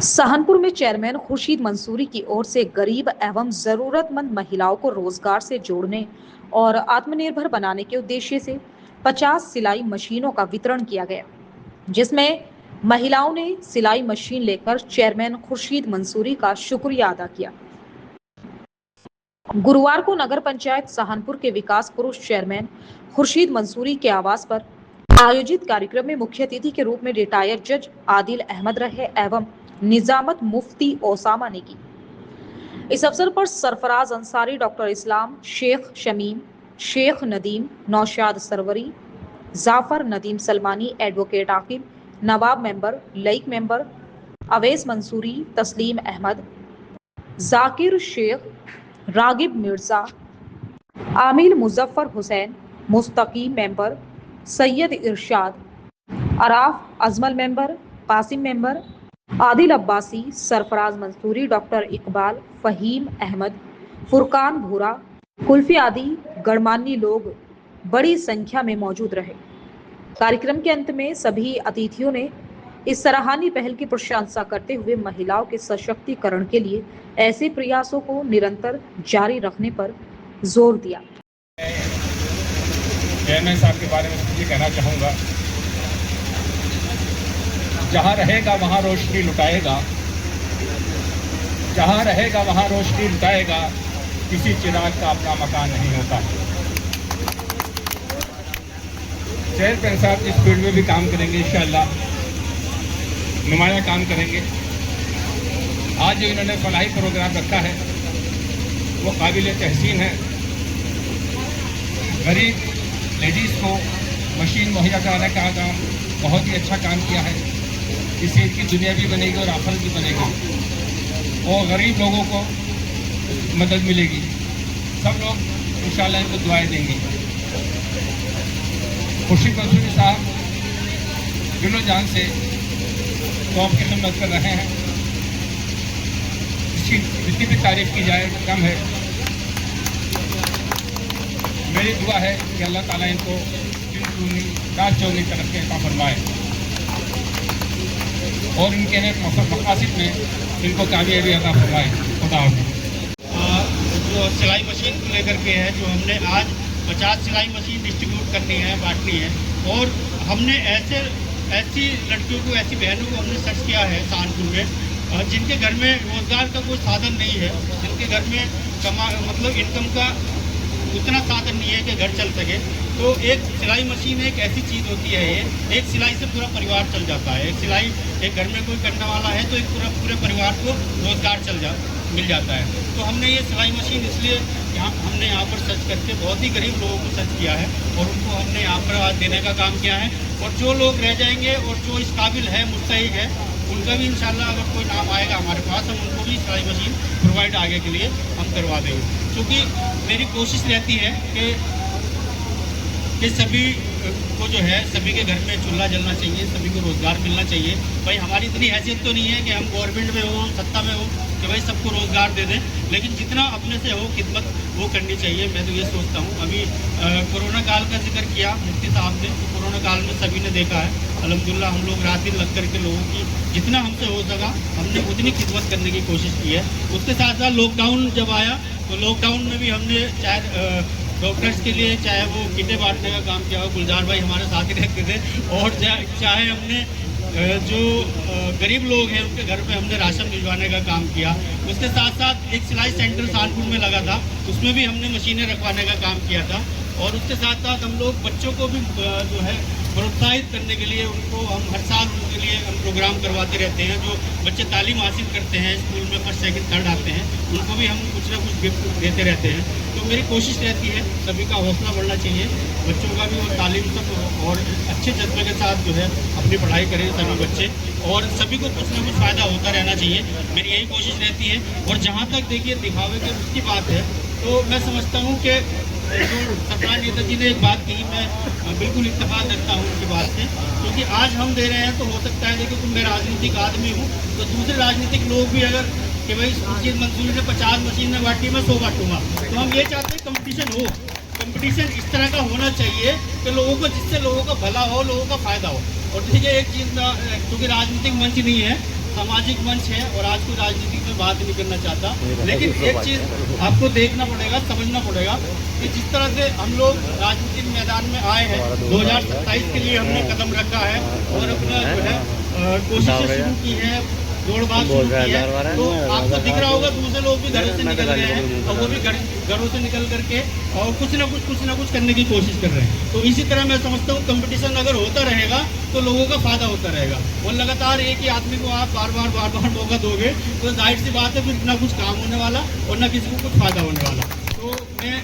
सहारनपुर में चेयरमैन खुर्शीद मंसूरी की ओर से गरीब एवं जरूरतमंद महिलाओं को रोजगार से जोड़ने और आत्मनिर्भर बनाने के उद्देश्य से 50 सिलाई मशीनों का वितरण किया गया, जिसमें महिलाओं ने सिलाई मशीन लेकर चेयरमैन खुर्शीद मंसूरी का शुक्रिया अदा किया। गुरुवार को नगर पंचायत सहारनपुर के विकास पुरुष चेयरमैन खुर्शीद मंसूरी के आवास पर आयोजित कार्यक्रम में मुख्य अतिथि के रूप में रिटायर्ड जज आदिल अहमद रहे एवं निजामत मुफ्ती ओसामा ने की। इस अवसर पर सरफराज अंसारी, डॉक्टर इस्लाम, शेख शमीम, शेख नदीम, नौशाद सरवरी, जाफर नदीम सलमानी, एडवोकेट आकिब, नवाब मेंबर, लईक मेंबर, अवैस मंसूरी, तस्लीम अहमद, जाकिर शेख, रागिब मिर्जा, आमिल Muzaffar Hussain, Mustaqeem member, Syed Irshad, Araf Ajmal member, Qasim member, Adil Abbasi, Sarfaraz Mansoori, doctor Iqbal, Faheem Ahmed, Furqan Bhura, Kulfi आदि गणमान्य लोग बड़ी संख्या में मौजूद रहे। कार्यक्रम के अंत में सभी अतिथियों ने इस सराहनीय पहल की प्रशंसा करते हुए महिलाओं के सशक्तिकरण के लिए ऐसे प्रयासों को निरंतर जारी रखने पर जोर दिया। चेयरमैन साहब के बारे में ये कहना चाहूँगा, जहाँ रहेगा वहाँ रोशनी लुटाएगा, जहाँ रहेगा वहाँ रोशनी लुटाएगा, किसी चिराग का अपना मकान नहीं होता। चेयरमैन साहब इस फील्ड में भी काम करेंगे, इंशाअल्लाह नुमाया काम करेंगे। आज जो इन्होंने फलाही प्रोग्राम रखा है वो काबिल तहसीन है। गरीब लेडीज़ को मशीन मुहैया कराने का काम बहुत ही अच्छा काम किया है। इससे इनकी दुनिया भी बनेगी और आखिरत भी बनेगी और गरीब लोगों को मदद मिलेगी। सब लोग इंशाअल्लाह इनको दुआएं देंगे। खुर्शीद मंसूरी साहब दिलो जान से कौम की खिदमत कर रहे हैं। इसकी जितनी भी तारीफ की जाए कम है। मेरी दुआ है कि अल्लाह ताला इनको रात चौनी तरक्की अता फरमाए और इनके मकासद में इनको कामयाबी अता फरमाए। खुदा जो सिलाई मशीन को लेकर के है, जो हमने आज 50 सिलाई मशीन डिस्ट्रीब्यूट करनी है, बांटनी है और हमने ऐसी लड़कियों को, ऐसी बहनों को हमने सर्च किया है सहारनपुर में जिनके घर में रोज़गार का कोई साधन नहीं है, जिनके घर में मतलब इनकम का उतना साधन नहीं है कि घर चल सके। तो एक सिलाई मशीन एक ऐसी चीज़ होती है, ये एक सिलाई से पूरा परिवार चल जाता है। एक सिलाई एक घर में कोई करने वाला है तो एक पूरे परिवार को रोज़गार मिल जाता है। तो हमने ये सिलाई मशीन इसलिए हमने यहाँ पर सर्च करके बहुत ही गरीब लोगों को सर्च किया है और उनको हमने यहाँ पर आज देने का काम किया है। और जो लोग रह जाएंगे और जो इस काबिल है, मुस्तहिक है, उनका भी इंशाल्लाह अगर कोई नाम आएगा हमारे पास, हम उनको भी सिलाई मशीन प्रोवाइड आगे के लिए हम करवा देंगे। क्योंकि मेरी कोशिश रहती है कि सभी को जो है, सभी के घर में चूल्हा जलना चाहिए, सभी को रोज़गार मिलना चाहिए। भाई हमारी इतनी हैसियत तो नहीं है कि हम गवर्नमेंट में हो, सत्ता में हो कि भाई सबको रोज़गार दे दें, लेकिन जितना अपने से हो खिदमत वो करनी चाहिए। मैं तो ये सोचता हूँ। अभी कोरोना काल का जिक्र किया मुफ्ती साहब ने, तो कोरोना काल में सभी ने देखा है अल्हम्दुलिल्लाह हम लोग रात दिन लग करके लोगों की जितना हमसे हो सका हमने उतनी खिदमत करने की कोशिश की है। उसके साथ साथ लॉकडाउन जब आया तो लॉकडाउन में भी हमने चाहे डॉक्टर्स के लिए चाहे वो किटें बांटने का काम किया हो, गुलजार भाई हमारे साथ ही रहते थे, और चाहे हमने जो गरीब लोग हैं उनके घर पे हमने राशन भिजवाने का काम किया। उसके साथ साथ एक सिलाई सेंटर सहारनपुर में लगा था, उसमें भी हमने मशीनें रखवाने का काम किया था। और उसके साथ साथ हम लोग बच्चों को भी जो है प्रोत्साहित करने के लिए उनको हम हर साल उनके लिए हम प्रोग्राम करवाते रहते हैं। जो बच्चे तालीम हासिल करते हैं, स्कूल में फर्स्ट सेकंड थर्ड आते हैं, उनको भी हम कुछ ना कुछ गिफ्ट देते रहते हैं। तो मेरी कोशिश रहती है सभी का हौसला बढ़ना चाहिए, बच्चों का भी, और तालीम सब और अच्छे जज्बे के साथ जो है अपनी पढ़ाई करें सभी बच्चे, और सभी को कुछ ना कुछ फ़ायदा होता रहना चाहिए। मेरी यही कोशिश रहती है। और जहाँ तक देखिए दिखावे की उसकी बात है, तो मैं समझता हूँ कि जो सरकार नेता जी ने एक बात कही, मैं बिल्कुल इत्तेफाक रखता हूँ उनकी बात से। क्योंकि आज हम दे रहे हैं तो हो सकता है देखिए, मैं राजनीतिक आदमी हूँ तो दूसरे राजनीतिक लोग भी अगर कि भाई खुर्शीद मंसूरी ने 50 मशीनें बांटी, मैं 100 बांटूँगा, तो हम ये चाहते हैं कंपटीशन हो। कंपटीशन इस तरह का होना चाहिए कि लोगों को, जिससे लोगों का भला हो, लोगों का फ़ायदा हो। और देखिए एक चीज़, क्योंकि राजनीतिक मंच नहीं है सामाजिक मंच है और आज कोई राजनीति में बात नहीं करना चाहता, लेकिन एक चीज़ आपको देखना पड़ेगा, समझना पड़ेगा कि जिस तरह से हम लोग राजनीतिक मैदान में आए हैं, 2027 के लिए हमने कदम रखा है और अपना जो है कोशिशें शुरू की है, दौड़ भाग शुरू की है। तो आपको दिख रहा होगा दूसरे लोग भी घरों से निकल रहे हैं और वो भी घरों से निकल करके और कुछ ना कुछ करने की कोशिश कर रहे हैं। तो इसी तरह मैं समझता हूँ कंपटीशन अगर होता रहेगा तो लोगों का फायदा होता रहेगा, और लगातार एक ही आदमी को आप बार बार मौका दोगे तो जाहिर सी बात है फिर ना कुछ काम होने वाला और ना किसी को कुछ फायदा होने वाला। तो मैं